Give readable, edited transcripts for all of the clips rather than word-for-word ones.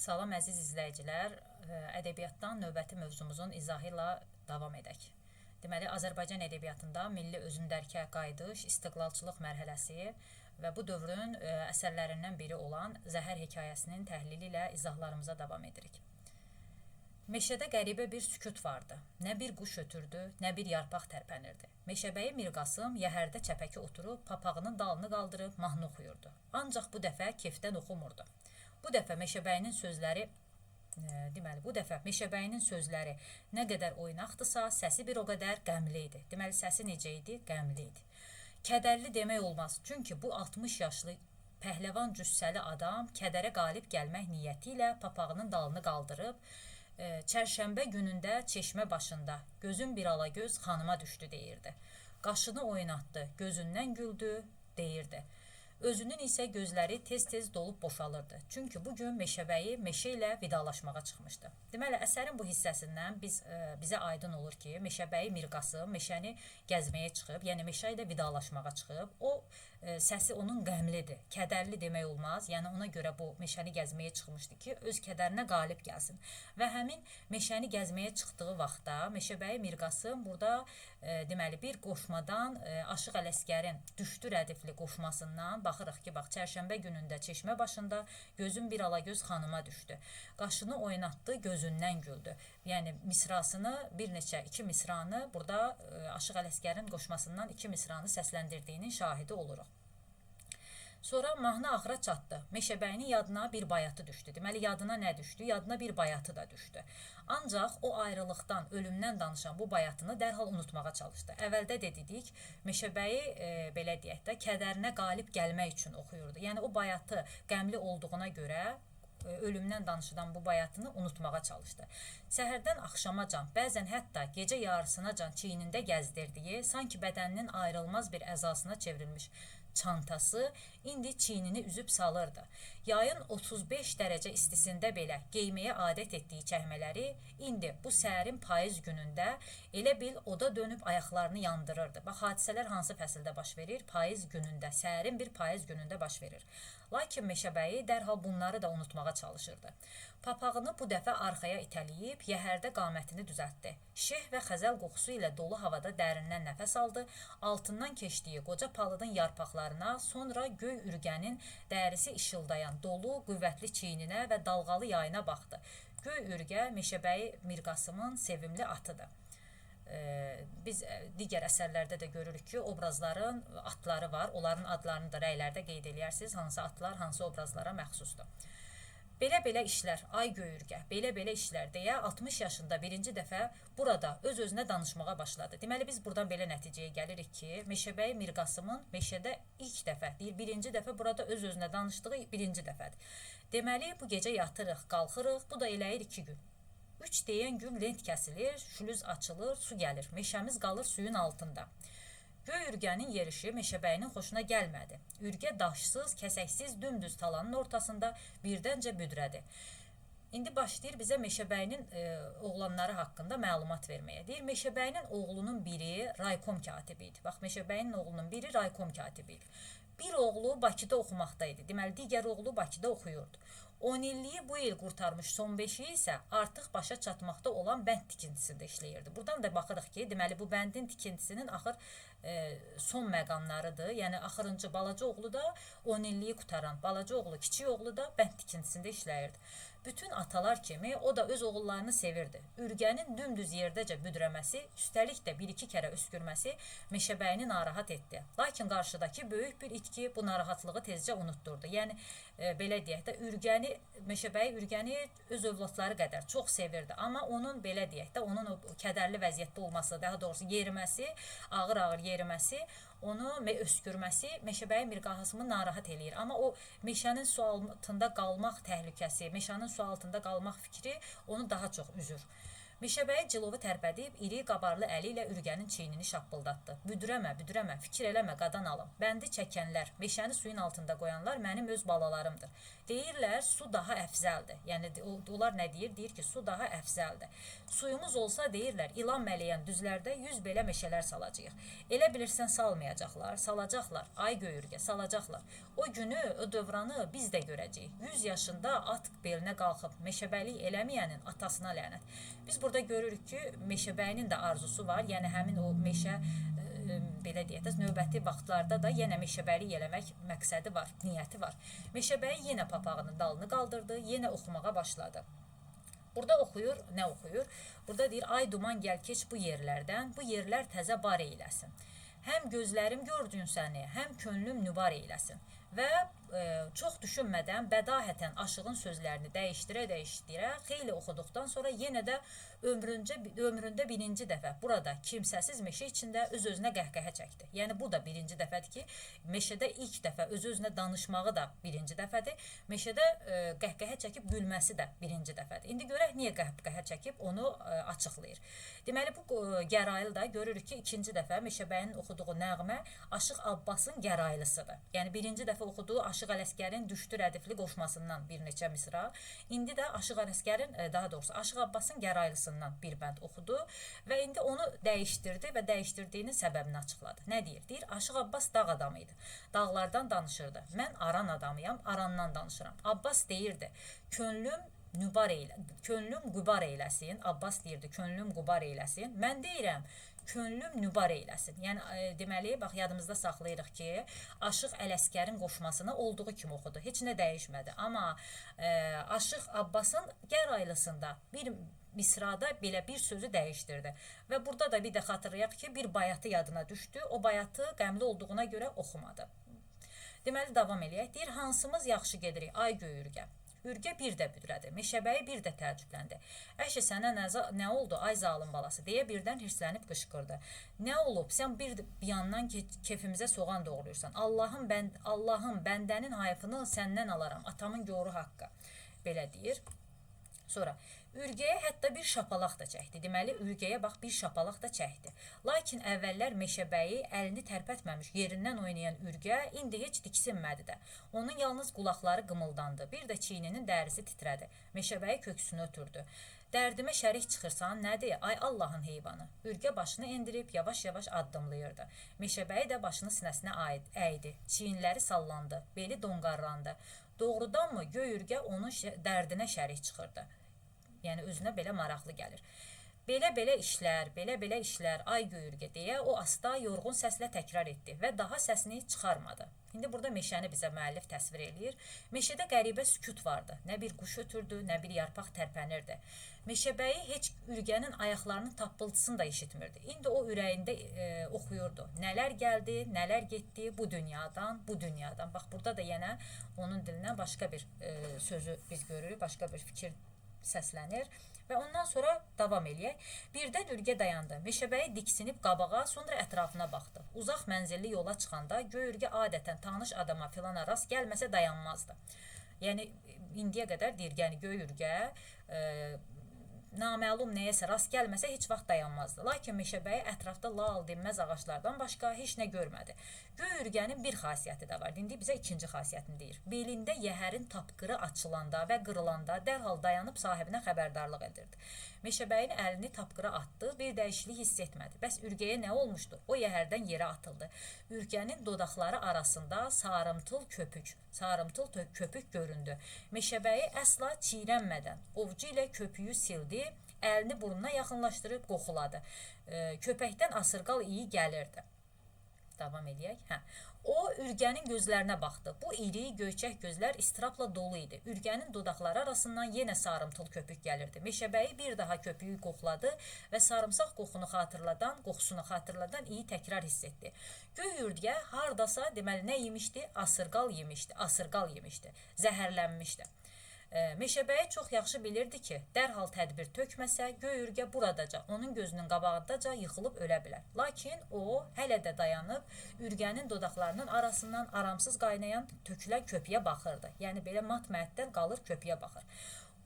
Salam əziz izləyicilər, ədəbiyyatdan növbəti mövzumuzun izahı ilə davam edək. Deməli, Azərbaycan ədəbiyyatında milli özündərkə qayıdış, istiqlalçılıq mərhələsi və bu dövrün əsərlərindən biri olan Zəhər hekayəsinin təhlili ilə izahlarımıza davam edirik. Meşədə qəribə bir sükut vardı. Nə bir quş ötürdü, nə bir yarpaq tərpənirdi. Meşəbəyi Mirqasım yəhərdə çəpəki oturub, papağının dalını qaldırıb mahnı oxuyurdu. Ancaq bu dəfə kefdən oxumurdu. Bu dəfə Meşəbəyinin sözləri nə qədər oynaqdısa, səsi bir o qədər qəmli idi. Deməli, səsi necə idi? Qəmli idi. Kədərli demək olmaz, çünki bu 60 yaşlı pəhləvan cüssəli adam kədərə qalib gəlmək niyyəti ilə papağının dalını qaldırıb, çərşənbə günündə çeşmə başında gözün bir alagöz xanıma düşdü deyirdi. Qaşını oynatdı, gözündən güldü deyirdi. Özünün isə gözləri tez-tez dolub boşalırdı. Çünki bugün Meşəbəyi meşə ilə vidalaşmağa çıxmışdı. Deməli, əsərin bu hissəsindən bizə aydın olur ki, Meşəbəyi Mirqasım meşəni gəzməyə çıxıb, yəni meşə ilə vidalaşmağa çıxıb. O səsi onun qəmlidir, kədərli demək olmaz. Yəni ona görə bu meşəni gəzməyə çıxmışdı ki, öz kədərinə qalib gəlsin. Və həmin meşəni gəzməyə çıxdığı vaxtda Meşəbəyi Mirqasım burada deməli bir qoşmadan Aşıq Ələsgərin Düşdü rədifli qoşmasından baxırıq ki, bax, çərşənbə günündə çeşmə başında gözün bir alagöz xanıma düşdü. Qaşını oynatdı, gözündən güldü. Yəni misrasını, iki misranı burada Aşıq Ələsgərin qoşmasından 2 misranı səsləndirdiyinin şahidi oluruq. Sonra mahnı axıra çatdı. Meşəbəyinin yadına bir bayatı düşdü. Deməli, yadına nə düşdü? Yadına bir bayatı da düşdü. Ancaq o ayrılıqdan, ölümdən danışan bu bayatını dərhal unutmağa çalışdı. Əvvəldə də dedik, Meşəbəyi, belə deyək də, kədərinə qalib gəlmək üçün oxuyurdu. Yəni, o bayatı qəmli olduğuna görə ölümdən danışılan bu bayatını unutmağa çalışdı. Səhərdən axşamacan, bəzən hətta gecə yarısınacan çiynində gəzdirdiyi, sanki bədəninin ayrılmaz bir əzasına çevrilmiş çantası indi çiynini üzüb salırdı. Yayın 35 dərəcə istisində belə geyməyə adət etdiyi çəkmələri indi bu sərin payız günündə elə bil oda dönüb ayaqlarını yandırırdı. Bax, hadisələr hansı fəsildə baş verir? Payız günündə, sərin bir payız günündə baş verir. Lakin Meşəbəyi dərhal bunları da unutmağa çalışırdı. Papağını bu dəfə arxaya itələyib, yəhərdə qamətini düzəltdi. Şeh və xəzəl qoxusu ilə dolu havada dərindən nəfəs aldı, altından keçdiyi qoca palıdın yarpaqlarına, sonra göy ürgənin dərisi işıldayan dolu, qüvvətli çiyninə və dalğalı yayına baxdı. Göy ürgə Meşəbəyi Mirqasımın sevimli atıdır. Biz digər əsərlərdə də görürük ki, obrazların atları var, onların adlarını da rəylərdə qeyd edərsiniz, hansı atlar, hansı obrazlara məxsusdur. Belə-belə işlər, ay göyürgə, belə-belə işlər deyə 60 yaşında birinci dəfə burada öz-özünə danışmağa başladı. Deməli, biz buradan belə nəticəyə gəlirik ki, Meşəbəyi Mirqasımın meşədə ilk dəfə, birinci dəfə burada öz-özünə danışdığı birinci dəfədir. Deməli, bu gecə yatırıq, qalxırıq, bu da eləyir 2 gün. 3 deyən gün lent kəsilir, şülüz açılır, su gəlir, meşəmiz qalır suyun altında. Göy ürgənin yerişi Meşəbəyinin xoşuna gəlmədi. Ürgə daşsız, kəsəksiz, dümdüz talanın ortasında birdəncə büdrədi. İndi başlayır bizə Meşəbəyinin oğlanları haqqında məlumat verməyə. Deyir, Meşəbəyinin oğlunun biri raykom katibi idi. Bax, Meşəbəyinin oğlunun biri raykom katibi idi. Bir oğlu Bakıda oxumaqda idi. Deməli, digər oğlu Bakıda oxuyurdu. 10 illiyi bu il qurtarmış son 5-i isə artıq başa çatmaqda olan bənd tikintisində işləyirdi. Buradan da baxırıq ki, deməli, bu bəndin tikintisinin axır son məqamlarıdır. Yəni, axırıncı balaca oğlu da 10 illiyi qutaran, balaca oğlu, kiçik oğlu da bənd tikintisində işləyirdi. Bütün atalar kimi o da öz oğullarını sevirdi. Ürgənin dümdüz yerdəcə büdrəməsi, üstəlik də 1-2 kərə öskürməsi Meşəbəyini narahat etdi. Lakin qarşıdakı böyük bir itki bu narahatlığı tezcə unutturdu. Yəni, belə deyək də, Meşəbəyi ürgəni öz övladları qədər çox sevirdi. Amma onun, belə deyək də, onun o kədərli vəziyyətdə olması, daha doğrusu yeriməsi, ağır-ağır yeriməsi, onu öskürməsi Meşəbəyi Mirqasımı narahat eləyir. Amma o meşənin su altında qalmaq təhlükəsi, meşənin su altında qalmaq fikri onu daha çox üzür. Meşəbəyi cilovu tərpədib, iri qabarlı əli ilə ürgənin çiynini şappıldatdı. Büdürəmə, büdürəmə, fikir eləmə, qadan alım. Bəndi çəkənlər, meşəni suyun altında qoyanlar mənim öz balalarımdır. Deyirlər, su daha əfzəldir. Yəni, onlar nə deyir? Deyir ki, su daha əfzəldir. Suyumuz olsa, deyirlər, ilan mələyən düzlərdə 100 belə meşələr salacağıq. Elə bilirsən salmayacaqlar, salacaqlar. Ay göyürgə, salacaqlar. O günü, o dövranı biz də görəcəyik. 100 yaşında at belinə qalxıb meşəbəlik eləməyənin atasına lənət. Biz burada görürük ki, meşəbəyinin də arzusu var. Yəni, həmin o meşə belə deyək, növbəti vaxtlarda da yenə meşəbəlik eləmək məqsədi var, niyyəti var. Meşəbəyi yenə papağının dalını qaldırdı, yenə oxumağa başladı. Burada oxuyur, nə oxuyur? Burada deyir, ay duman gəl keç bu yerlərdən, bu yerlər təzə bar eyləsin. Həm gözlərim gördün səni, həm könlüm nübar eyləsin. Və çox düşünmədən, bədahətən aşığın sözlərini dəyişdirə, xeyli oxuduqdan sonra yenə də ömründə birinci dəfə burada kimsəsiz meşə içində öz-özünə qəhqəhə çəkdi. Yəni, bu da birinci dəfədir ki, meşədə ilk dəfə öz-özünə danışmağı da birinci dəfədir. Meşədə qəhqəhə çəkib gülməsi də birinci dəfədir. İndi görək, niyə qəhqəhə çəkib, onu açıqlayır. Deməli, bu gəraylı da görürük ki, ikinci dəfə Meşəbəyinin oxuduğu nəğmə Aşıq Abbasın gəraylısıdır. Yəni, birinci dəfə oxuduğu Aşıq Ələsgərin düşdü rədifli qoşmasından bir neçə misra. İndi də Aşıq Ələsgərin, daha doğrusu Aşıq Abbasın gəraylısından bir bənd oxudu və indi onu dəyişdirdi və dəyişdirdiyinin səbəbini açıqladı. Nə deyir? Deyir, Aşıq Abbas dağ adamıydı. Dağlardan danışırdı. Mən aran adamıyam, arandan danışıram. Abbas deyirdi, könlüm qübar eyləsin. Abbas deyirdi, könlüm qübar eyləsin. Mən deyirəm, könlüm nübar eyləsin. Yəni, deməli, bax, yadımızda saxlayırıq ki, Aşıq Ələsgərin qoşmasını olduğu kimi oxudu. Heç nə dəyişmədi. Amma Aşıq Abbasın gəraylısında bir misrada belə bir sözü dəyişdirdi. Və burada da bir də xatırlayaq ki, bir bayatı yadına düşdü. O bayatı qəmli olduğuna görə oxumadı. Deməli, davam eləyək. Deyir, hansımız yaxşı gedirik, ay göyürgə. Ürgə bir də büdrədi, Meşəbəyi bir də təəccübləndi. Əşi, sənə nə oldu, ay zalım balası, deyə birdən hirslənib qışqırdı. Nə olub, sən bir yandan kefimizə soğan doğruyursan. Allahım, bəndənin hayfını səndən alaram, atamın yoru haqqı. Belə deyir. Sonra, ürgəyə hətta bir şapalaq da çəkdi. Deməli, ürgəyə bax, bir şapalaq da çəkdi. Lakin əvvəllər Meşəbəyi əlini tərpətməmiş yerindən oynayan ürgə indi heç diksinmədi də. Onun yalnız qulaqları qımıldandı. Bir də çiyninin dərisi titrədi. Meşəbəyi köksünü ötürdü. Dərdimə şərik çıxırsan, nədir? Ay Allahın heyvanı. Ürgə başını endirib yavaş-yavaş addımlayırdı. Meşəbəyi də başını sinəsinə əydi. Çiyinləri sallandı. Beli donqarlandı. Doğrudanmı göy ürgə onun dərdinə şərik çıxırdı? Yəni, özünə belə maraqlı gəlir. Belə-belə işlər, ay göy ürgə deyə o asta, yorğun səslə təkrar etdi və daha səsini çıxarmadı. İndi burada meşəni bizə müəllif təsvir eləyir. Meşədə qəribə sükut vardı. Nə bir quş ötürdü, nə bir yarpaq tərpənirdi. Meşəbəyi heç ürgənin ayaqlarının tappıltısını da eşitmirdi. İndi o ürəyində oxuyurdu. Nələr gəldi, nələr getdi bu dünyadan, bu dünyadan. Bax, burada da yenə onun dilindən başqa bir sözü biz görürük, başqa bir fikir səslənir. Və ondan sonra davam eləyək. Birdən ürgə dayandı. Meşəbəyi diksinib qabağa, sonra ətrafına baxdı. Uzaq mənzilli yola çıxanda göy ürgə adətən tanış adama filana rast gəlməsə dayanmazdı. Yəni, indiyə qədər deyir, yəni göy ürgə naməlum nəyəsə rast gəlməsə heç vaxt dayanmazdı. Lakin Meşəbəyi ətrafda lal dinməz ağaçlardan başqa heç nə görmədi. Göy ürgənin bir xasiyyəti də var. İndi bizə ikinci xasiyyətini deyir. Belində yəhərin tapqırı açılanda və qırılanda dərhal dayanıb sahibinə xəbərdarlıq edirdi. Meşəbəyin əlini tapqıra atdı, bir dəyişiklik hiss etmədi. Bəs ürgəyə nə olmuşdu? O yəhərdən yerə atıldı. Ürgənin dodaqları arasında sarımtıl köpük göründü. Meşəbəyi əsla çiğrənmədən ovcu ilə köpüyü sildi, əlini burnuna yaxınlaşdırıb qoxuladı. Köpəkdən asırqal iyi gəlirdi. Davam edək. O ürgənin gözlərinə baxdı. Bu iri, göyçək gözlər istirabla dolu idi. Ürgənin dodaqları arasından yenə sarımtıl köpük gəlirdi. Meşəbəyi bir daha köpüyü qoxladı və sarımsaq qoxusunu xatırladan iyi təkrar hiss etdi. Göy ürgə hardasa, deməli, nə yemişdi? Asırqal yemişdi. Zəhərlənmişdi. Meşəbəyi çox yaxşı bilirdi ki, dərhal tədbir tökməsə, göy ürgə buradaca, onun gözünün qabağındaca yıxılıb ölə bilər. Lakin o, hələ də dayanıb, ürgənin dodaqlarının arasından aramsız qaynayan, tökülən köpüyə baxırdı. Yəni, belə mat-məəttəl qalır, köpüyə baxır.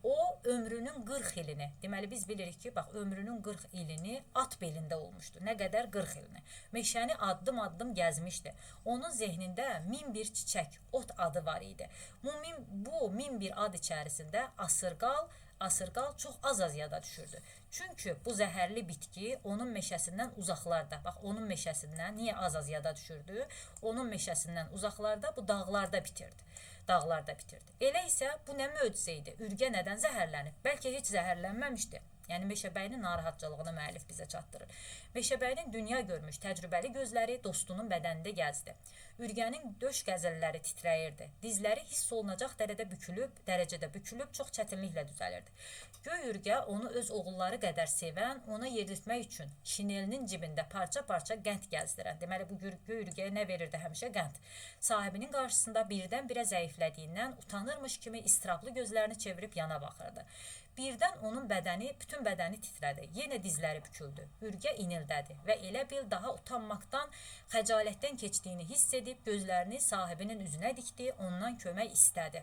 O ömrünün 40 ilini, deməli biz bilirik ki, bax ömrünün 40 ilini at belində olmuşdu. Nə qədər 40 ilini. Meşəni addım-addım gəzmişdi. Onun zehnində 1001 çiçək, ot adı var idi. Bu 1001 ad içərisində asırqal çox az yada düşürdü. Çünki bu zəhərli bitki onun meşəsindən uzaqlarda, bax onun meşəsindən niyə az yada düşürdü? Onun meşəsindən uzaqlarda, bu dağlarda bitirdi. Elə isə bu nə möcüzə idi? Ürgə nədən zəhərlənib? Bəlkə heç zəhərlənməmişdi. Yəni Meşəbəyinin narahatçılığını müəllif bizə çatdırır. Meşəbəyinin dünya görmüş təcrübəli gözləri dostunun bədənində gəzdi. Ürgənin döş qəzəlləri titrəyirdi. Dizləri hiss olunacaq dərəcədə bükülüb çox çətinliklə düzəlirdi. Göy ürgə onu öz oğulları qədər sevən, ona yedirtmək üçün şinelinin cibində parça-parça qənd gəzdirən. Deməli bu göy ürgəyə nə verirdi həmişə? Qənd. Sahibinin qarşısında birdən-birə zəiflədiyindən utanırmış kimi istirablı gözlərini çevirib yana baxırdı. Birdən onun bütün bədəni titrədi. Yenə dizləri büküldü. Ürgə inildədi və elə bil daha utanmaqdan, xəcalətdən keçdiyini hiss edib gözlərini sahibinin üzünə dikdi, ondan kömək istədi.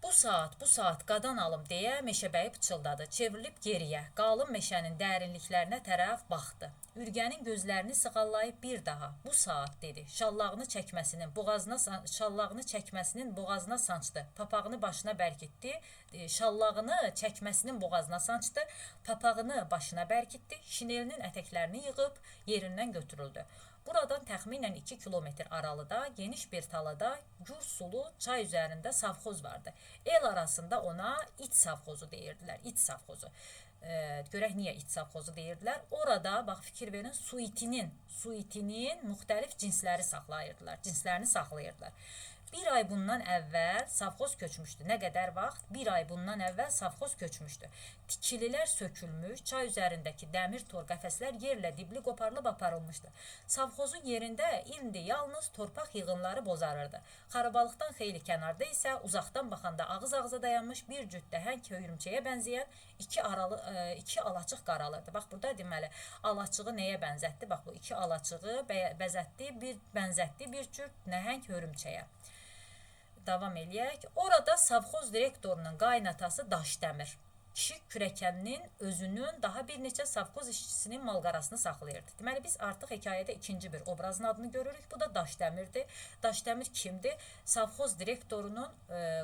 Bu saat qadan alım deyə Meşəbəyi pıçıldadı. Çevrilib geriyə, qalın meşənin dərinliklərinə tərəf baxdı. Ürgənin gözlərini sığallayıb bir daha bu saat dedi. Şallağını çəkməsinin boğazına sancdı. Papağını başına bərkitdi. Papağını başına bərkitdi. Şinelinin ətəklərini yığıb yerindən götürüldü. Buradan təxminən 2 kilometr aralıda geniş bir talada gür sulu çay üzərində savxoz vardı. El arasında ona it savxozu deyirdilər. İt savxozu. Görək niyə it savxozu deyirdilər. Orada bax fikir verin, su itinin müxtəlif cinslərini saxlayırdılar. Bir ay bundan əvvəl savxoz köçmüşdü. Nə qədər vaxt? Bir ay bundan əvvəl savxoz köçmüşdü. Tikililər sökülmüş, çay üzərindəki dəmir tor qəfəslər yerlə dibli qoparılıb aparılmışdı. Savxozun yerində indi yalnız torpaq yığınları bozarırdı. Xarabalıqdan xeyli kənarda isə uzaqdan baxanda ağız-ağıza dayanmış bir cüt dəhəng höyümçəyə bənzəyən iki alaçıq qaralırdı. Bax burada deməli alaçığı nəyə bənzətdi? Bax bu iki alaçığı bənzətdi bir cüt nəhəng hörümçəyə. Davam eləyək. Orada savxoz direktorunun qaynatası Daşdəmir kişi kürəkəninin özünün daha bir neçə savxoz işçisinin malqarasını saxlayırdı. Deməli biz artıq hekayədə ikinci bir obrazın adını görürük. Bu da Daşdəmirdir. Daşdəmir kimdir? Savxoz direktorunun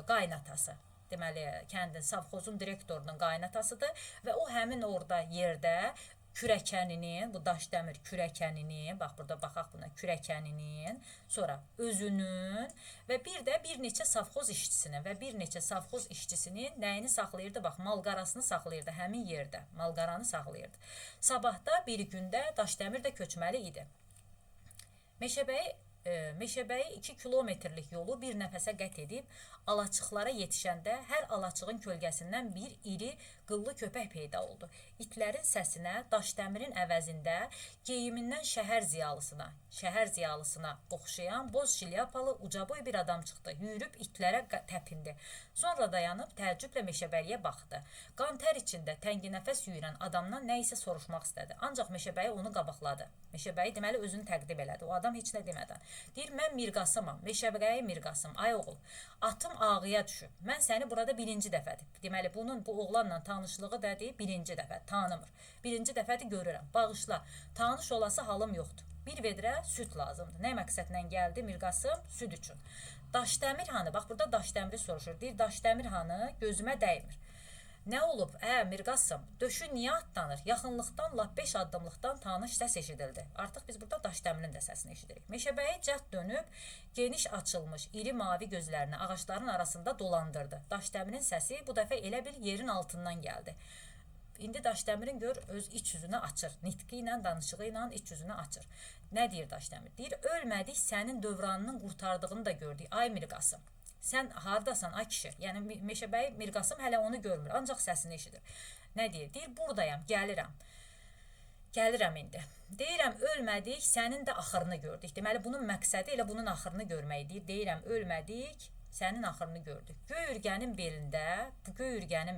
qaynatası. Deməli kəndin savxozun direktorunun qaynatasıdır və o həmin orada yerdə kürəkəninin, bu Daşdəmir kürəkəninin, bax burada baxaq buna, kürəkəninin, sonra özünün və bir də bir neçə savxoz işçisinin nəyini saxlayırdı? Bax, malqarasını saxlayırdı həmin yerdə, malqaranı saxlayırdı. Sabahda bir gündə Daşdəmir də köçməli idi. Meşəbəyi 2 kilometrlik yolu bir nəfəsə qət edib, alaçıqlara yetişəndə hər alaçığın kölgəsindən bir iri qıllı köpək peyda oldu. İtlərin səsinə Daşdəmirin əvəzində geyimindən şəhər ziyalısına oxşayan boz şilyapalı ucaboy bir adam çıxdı. Yürüb itlərə təpindi. Sonra dayanıb təəccüblə Meşəbəliyə baxdı. Qan-tər içində tənginəfəs yüyürən adamdan nə isə soruşmaq istədi. Ancaq Meşəbəyi onu qabaqladı. Meşəbəyi deməli özünü təqdim elədi. O adam heç nə demədən. Deyir, mən Mirqasımam. Meşəbəyi Mirqasım. Ay oğul, atım ağıya düşüb. Mən səni burada birinci dəfədir. Deməli, bu oğlanla tanışlığı da deyib birinci dəfə, tanımır. Birinci dəfədir görürəm. Bağışla, tanış olası halım yoxdur. Bir vedrə süd lazımdır. Nə məqsədlə gəldi Mirqasım? Süd üçün. Daşdəmir hanı? Bax, burada Daşdəmiri soruşur. Deyir, Daşdəmir hanı? Gözümə dəymir. Nə olub? Mirqasım, döşü niyə atlanır? Yaxınlıqdan, lap 5 addımlıqdan tanış səs eşidildi. Artıq biz burada Daşdəmirin də səsini eşidirik. Meşəbəyi cəhd dönüb, geniş açılmış, iri mavi gözlərini ağaçların arasında dolandırdı. Daşdəmirin səsi bu dəfə elə bil yerin altından gəldi. İndi Daşdəmirin gör öz iç yüzünü açır. Nitqi ilə, danışığı ilə iç yüzünü açır. Nə deyir Daşdəmir? Deyir, ölmədik, sənin dövranının qurtardığını da gördük. Ay Mirqasım. Sən hardasan ay kişi? Yəni Meşəbəyi Mirqasım hələ onu görmür, ancaq səsini eşidir. Nə deyir? Deyir, buradayam, gəlirəm indi. Deyirəm, ölmədik, sənin də axırını gördük. Deməli, bunun məqsədi elə bunun axırını görməkdir. Deyirəm, ölmədik, sənin axırını gördük. Göy ürgənin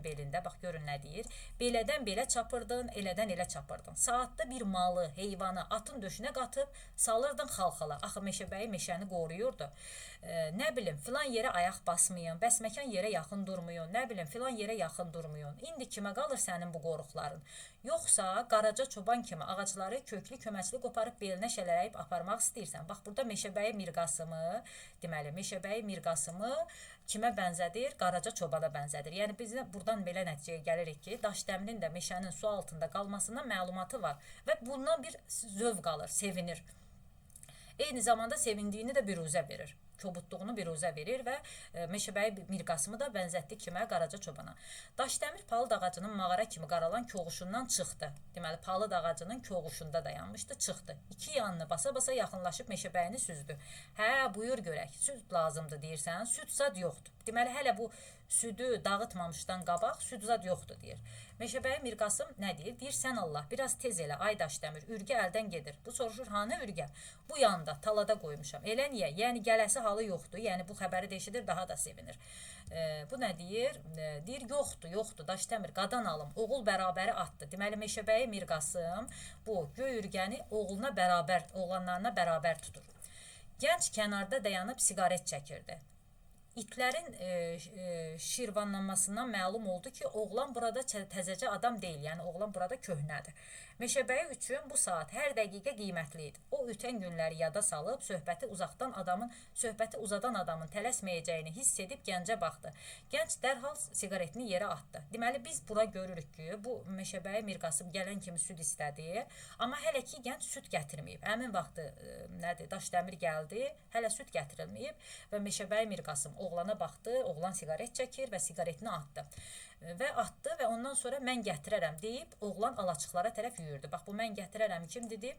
belində, bax görün nə deyir. Belədən belə çapırdın, elədən elə çapırdın. Saatda bir malı, heyvanı atın döşünə qatıb salırdın xalxala. Axı Meşəbəyi meşəni qoruyurdu. Nə bilim, filan yerə ayaq basmayın, bəsməkan yerə yaxın durmayın, nə bilim, filan yerə yaxın durmayın. İndi kimə qalır sənin bu qoruqların? Yoxsa Qaraca çoban kimi ağacları köklü köməkli qoparıb belinə şələləyib aparmaq istəyirsən? Bax, burada Meşəbəyi Mirqasımı, deməli, Meşəbəyi Mirqasımı kimə bənzədir? Qaraca çobana bənzədir. Yəni, biz buradan belə nəticəyə gəlirik ki, Daşdəmirin də meşənin su altında qalmasından məlumatı var və bundan bir zövq alır, sevinir. Eyni zamanda sevindiyini də biruzə verir. Kobudluğunu biruzə verir və Meşəbəyi Mirqasımı da bənzətdi kimə? Qaraca çobana. Daşdəmir palıd ağacının mağara kimi qaralan koğuşundan çıxdı. Deməli, palıd ağacının koğuşunda dayanmışdı, çıxdı. İki yanını basa-basa yaxınlaşıb Meşəbəyini süzdü. Hə, buyur görək, süd lazımdır deyirsən, süd zad yoxdur. Deməli, hələ bu südü dağıtmamışdan qabaq süd zad yoxdur deyir. Meşəbəyi Mirqasım nə deyir? Deyir, sən Allah, biraz tez elə, ay Daşdəmir, ürgə əldən gedir. Bu soruşur, hanı ürgə? Bu yanda, talada qoymuşam. Elə niyə? Yəni, gələsi halı yoxdur. Yəni, bu xəbəri də eşidir, daha da sevinir. Bu nə deyir? Deyir, yoxdur, Daşdəmir, qadan alım, oğul bərabəri atdı. Deməli, Meşəbəyi Mirqasım bu göy ürgəni oğlanlarına bərabər tutur. Gənc kənarda dayanıb siqaret çəkirdi. İtlərin şirvanlanmasından məlum oldu ki, oğlan burada təzəcə adam deyil, yəni oğlan burada köhnədir. Meşəbəyi üçün bu saat hər dəqiqə qiymətli idi. O ötən günləri yada salıb, söhbəti uzadan adamın tələsməyəcəyini hiss edib gəncə baxdı. Gənc dərhal siqaretini yerə atdı. Deməli, biz bura görürük ki, bu Meşəbəyi Mirqasım gələn kimi süd istədi, amma hələ ki, gənc süd gətirməyib. Həmin vaxtı Daşdəmir gəldi, hələ süd gətirilməyib və Meşəbəyi Mirqasım oğlana baxdı, oğlan siqaret çəkir və siqaretini atdı. Və ondan sonra mən gətirərəm deyib, oğlan alaçıqlara tərəf yürüdü. Bax, bu mən gətirərəm kim dedi?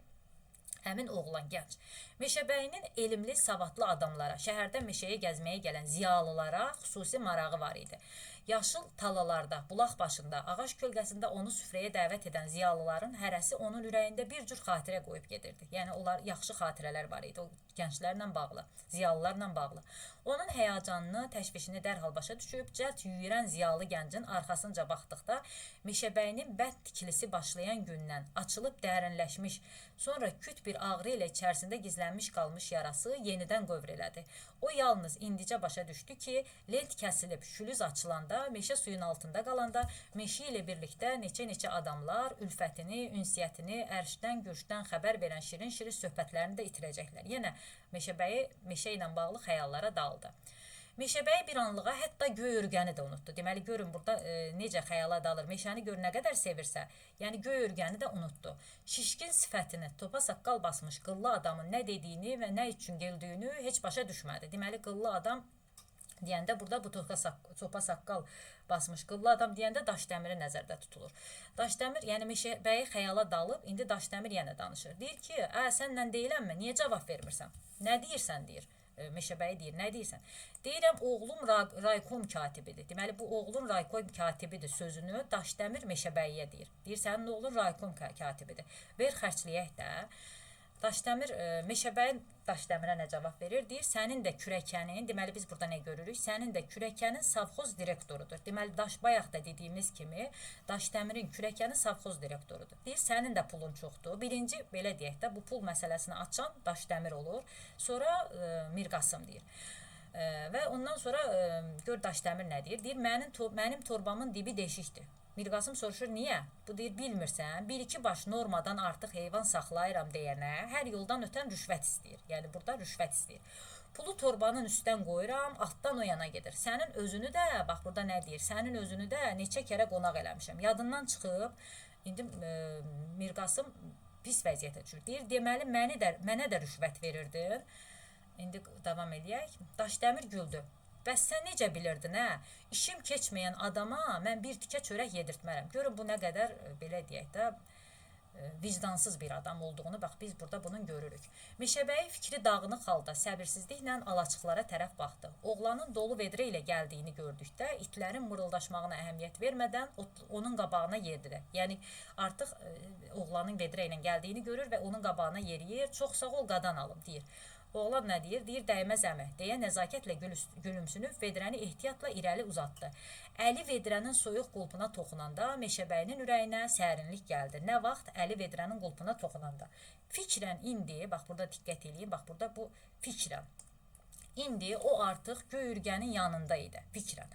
Həmin oğlan gənc. Meşəbəyinin elmli, savadlı adamlara, şəhərdə meşəyə gəzməyə gələn ziyalılara xüsusi marağı var idi. Yaşıl talalarda, bulaq başında, ağac kölgəsində onu süfrəyə dəvət edən ziyalıların hərəsi onun ürəyində bir cür xatirə qoyub gedirdi. Yəni, onlar yaxşı xatirələr var idi o gənclərlə bağlı, ziyalılarla bağlı. Onun həyacanını, təşvişini dərhal başa düşüb, cəld yüyürən ziyalı gəncin arxasınca baxdıqda, Meşəbəyinin bənd tikilisi başlayan gündən açılıb dərinləşmiş, sonra küt bir ağrı ilə içərisində gizlənmiş qalmış yarası yenidən qövr elədi. O yalnız indicə başa düşdü ki, lent kəsilib, şülüz açılanda, meşə suyun altında qalanda, meşə ilə birlikdə neçə-neçə adamlar ülfətini, ünsiyyətini, ərşdən, gürşdən xəbər verən şirin-şirin söhbətlərini də itirəcəklər. Yenə Meşəbəyi meşə ilə bağlı xəyallara daldı. Meşəbəyi bir anlığa hətta göy ürgəni də unutdu. Deməli, görün burada necə xəyala dalır. Meşəni gör nə qədər sevirsə, yəni göy ürgəni də unutdu. Şişkin sifətini, topa saqqal basmış qıllı adamın nə dediyini və nə üçün güldüyünü heç başa düşmədi. Deməli, qıllı adam deyəndə burada bu topa saqqal basmış qıllı adam deyəndə Daşdəmiri nəzərdə tutulur. Daşdəmir, yəni Meşəbəyi xəyala dalıb, indi Daşdəmir yenə danışır. Deyir ki, sənlə deyilənmə, niyə cavab vermirsən? Nə deyirsən, deyir. Meşəbəyi deyir, nə deyirsən? Deyirəm, oğlum raykom katibidir. Deməli, bu oğlun raykom katibidir sözünü Daşdəmir Meşəbəyiyə deyir. Deyir, sənin oğlun raykom katibidir. Ver, xərcləyək də. Daşdəmir, Meşəbəyi Daşdəmirə nə cavab verir? Deyir, sənin də kürəkənin, deməli biz burada nə görürük? Sənin də kürəkənin savxoz direktorudur. Deməli, bayaq da dediyimiz kimi, Daşdəmirin kürəkəni savxoz direktorudur. Deyir, sənin də pulun çoxdur. Birinci, belə deyək də, bu pul məsələsini açan Daşdəmir olur. Sonra Mirqasım deyir. Və ondan sonra gör Daşdəmir nə deyir? Deyir, mənim torbamın dibi deşikdir. Mirqasım soruşur, niyə? Bu deyir, bilmirsən, bir-iki baş normadan artıq heyvan saxlayıram deyənə, hər yoldan ötən rüşvət istəyir. Yəni, burada rüşvət istəyir. Pulu torbanın üstdən qoyuram, altdan o yana gedir. Sənin özünü də, bax burada nə deyir, sənin özünü də neçə kərə qonaq eləmişəm. Yadından çıxıb, indi Mirqasım pis vəziyyətə düşür. Deyir, deməli, mənə də rüşvət verirdin. İndi davam edək. Daşdəmir güldü. Bəs sən necə bilirdin, hə? İşim keçməyən adama mən bir tikə çörək yedirtmərəm. Görün, bu nə qədər, belə deyək də, vicdansız bir adam olduğunu, bax, biz burada bunun görürük. Meşəbəyi fikri dağınıq halda səbirsizliklə alaçıqlara tərəf baxdı. Oğlanın dolu vedrə ilə gəldiyini gördükdə, itlərin mırıldaşmağına əhəmiyyət vermədən onun qabağına yerdir. Yəni, artıq oğlanın vedrə ilə gəldiyini görür və onun qabağına yeriyir. Çox sağ ol, qadan alım, deyir. Oğlan nə deyir? Deyir, dəyməz əmi, deyə nəzakətlə gülümsünüb vedrəni ehtiyatla irəli uzatdı. Əli vedrənin soyuq qulpuna toxunanda Meşəbəyinin ürəyinə sərinlik gəldi. Nə vaxt əli vedrənin qulpuna toxunanda. Fikrən indi, bax burada diqqət edin, bax burada bu fikrən. İndi o artıq göy ürgənin yanında idi fikrən.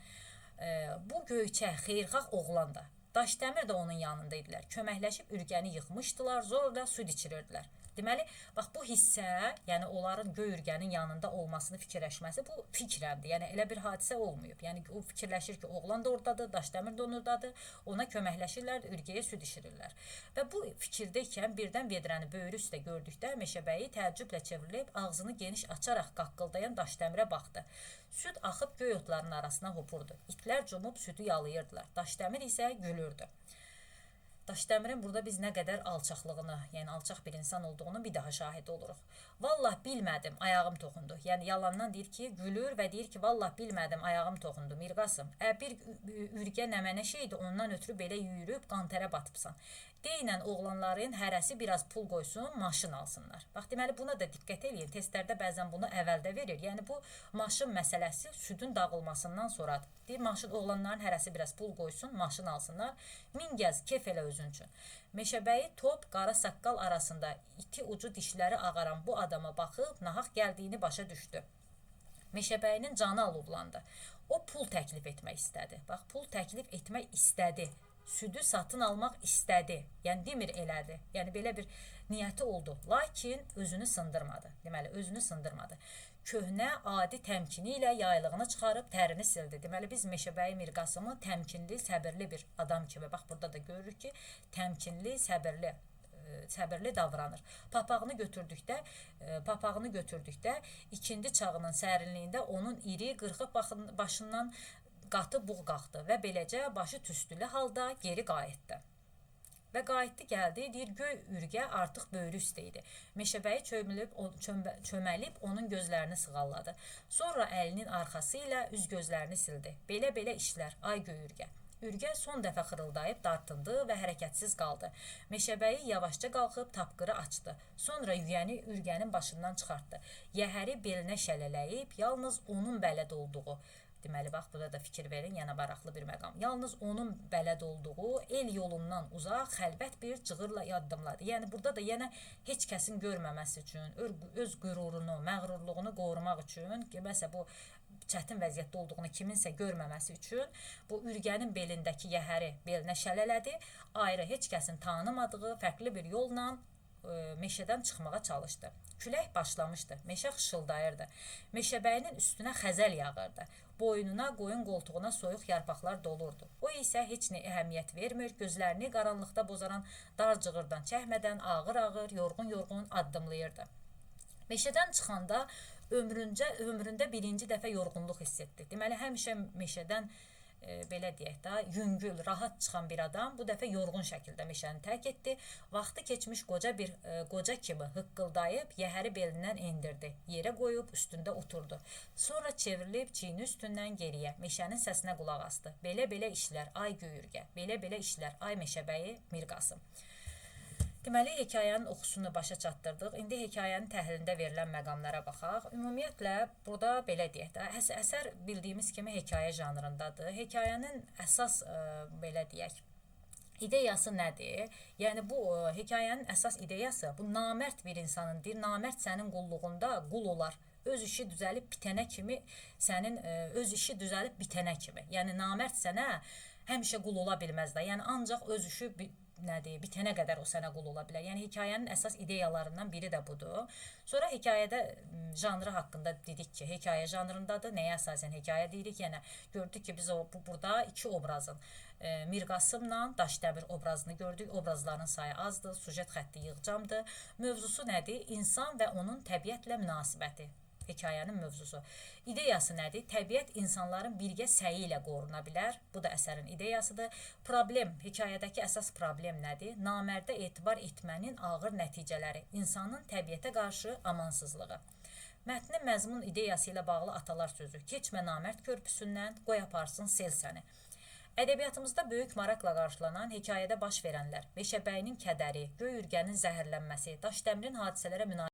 Bu göyçək, xeyirxah oğlan da, Daşdəmir də onun yanında idilər. Köməkləşib ürgəni yıxmışdılar, zorla süd içirirdilər. Deməli, bax bu hissə, yəni onların göy ürgənin yanında olmasını fikirləşməsi bu fikrəndir. Yəni elə bir hadisə olmayıb. Yəni o fikirləşir ki, oğlan da oradadır, Daşdəmir də oradadır, ona köməkləşirlər, ürgəyə süd içirirlər. Və bu fikirdəykən birdən vedrəni böyrü üstə gördükdə Meşəbəyi təəccüblə çevrilib ağzını geniş açaraq qaqqıldayan Daşdəmirə baxdı. Süd axıb göy otların arasına hopurdu. İtlər cumub südü yalayırdılar. Daşdəmir isə gülürdü. Daşdəmirin burada biz nə qədər alçaqlığını, yəni alçaq bir insan olduğunu bir daha şahid oluruq. Vallah bilmədim, ayağım toxundu. Yəni yalandan deyir ki, gülür və deyir ki, vallah bilmədim, ayağım toxundu. Mirqasım, bir ürgə nəmənə şeydi, ondan ötürü belə yürüyüb qantərə batıbsan. Deyinən oğlanların hərəsi biraz pul qoysun, maşın alsınlar. Bax, deməli buna da diqqət eləyin. Testlərdə bəzən bunu əvvəldə verir. Yəni bu maşın məsələsi südün dağılmasından sonradır. Deyir, maşın oğlanların hərəsi biraz pul qoysun, maşın alsınlar. Min gəz, kef elə özün üçün. Meşəbəyi top, qara saqqal arasında iti ucu dişləri ağaran bu adama baxıb nahaq gəldiyini başa düşdü. Meşəbəyinin canı alovlandı. O pul təklif etmək istədi. Bax, pul təklif etmək istədi. Südü satın almaq istədi. Yəni demir elədi. Yəni belə bir niyyəti oldu. Lakin özünü sındırmadı. Deməli özünü sındırmadı. Köhnə adi təmkini ilə yaylığını çıxarıb tərini sildi. Deməli biz Meşəbəyi Mirqasımı təmkinli, səbirli bir adam kimi, bax burada da görürük ki, təmkinli, səbirli davranır. Papağını götürdükdə ikindi çağının sərinliyində onun iri, qırxıq başından qatı buğ qalxdı və beləcə başı tüstülü halda geri qayıtdı. Və qayıtdı gəldi, deyir, göy ürgə artıq böyrü üstə idi. Meşəbəyi çöməlib onun gözlərini sığalladı. Sonra əlinin arxası ilə üz gözlərini sildi. Belə işlər, ay göy ürgə. Ürgə son dəfə xırıldayıb dartındı və hərəkətsiz qaldı. Meşəbəyi yavaşca qalxıb tapqırı açdı. Sonra yüyəni ürgənin başından çıxartdı. Yəhəri belinə şələləyib, yalnız onun bələd olduğu, deməli, bax, burada da fikir verin, yana baraqlı bir məqam. Yalnız onun bələd olduğu el yolundan uzaq, xəlvət bir cığırla addımladı. Yəni, burada da yenə heç kəsin görməməsi üçün, öz qürurunu, məğrurluğunu qorumaq üçün, deməsə bu çətin vəziyyətdə olduğunu kiminsə görməməsi üçün bu ürgənin belindəki yəhəri belinə şələlədi, ayrı heç kəsin tanımadığı fərqli bir yolla meşədən çıxmağa çalışdı. Külək başlamışdı, meşə xışıldayırdı. Meşəbəyinin üstünə xəzəl yağırdı. Boynuna, qoyun qoltuğuna soyuq yarpaqlar dolurdu. O isə heç nə əhəmiyyət vermir, gözlərini qaranlıqda bozaran dar cığırdan çəkmədən ağır-ağır, yorğun-yorğun addımlayırdı. Meşədən çıxanda ömründə birinci dəfə yorğunluq hiss etdi. Deməli, həmişə meşədən belə deyək də, yüngül, rahat çıxan bir adam bu dəfə yorğun şəkildə meşəni tərk etdi. Vaxtı keçmiş qoca kimi hıqqıldayıb, yəhəri belindən endirdi. Yerə qoyub, üstündə oturdu. Sonra çevrilib çiyini üstündən geriyə, meşənin səsinə qulaq asdı. Belə işlər, ay göy ürgə, belə işlər, ay Meşəbəyi Mirqasım. Deməli, hekayənin oxusunu başa çatdırdıq. İndi hekayənin təhlilində verilən məqamlara baxaq. Ümumiyyətlə, burada belə deyək də, əsər bildiyimiz kimi hekayə janrındadır. Hekayənin əsas, belə deyək, ideyası nədir? Yəni, bu hekayənin əsas ideyası, bu namərd bir insanındır. Namərd sənin qulluğunda qul olar. Öz işi düzəlib bitənə kimi, Yəni, namərd sənə həmişə qul ola bilməz də. Yəni, ancaq öz işi bitənə qədər o sənə qul ola bilər. Yəni, hekayənin əsas ideyalarından biri də budur. Sonra hekayədə janrı haqqında dedik ki, hekayə janrındadır. Nəyə əsasən hekayə deyirik? Yəni, gördük ki, biz burada iki obrazın, Mirqasımla Daşdəmir obrazını gördük. Obrazların sayı azdır, sujet xətti yığcamdır. Mövzusu nədir? İnsan və onun təbiətlə münasibəti. Hekayənin mövzusu. İdeyası nədir? Təbiət insanların birgə səyi ilə qoruna bilər. Bu da əsərin ideyasıdır. Problem, hekayədəki əsas problem nədir? Namərdə etibar etmənin ağır nəticələri. İnsanın təbiətə qarşı amansızlığı. Mətnin məzmun ideyası ilə bağlı atalar sözü. Keçmə namərd körpüsündən, qoy aparsın sel səni. Ədəbiyyatımızda böyük maraqla qarşılanan hekayədə baş verənlər, Meşəbəyinin kədəri, göy ürgənin zəhərlənməsi, Daşdəmirin hadisələrə münasibət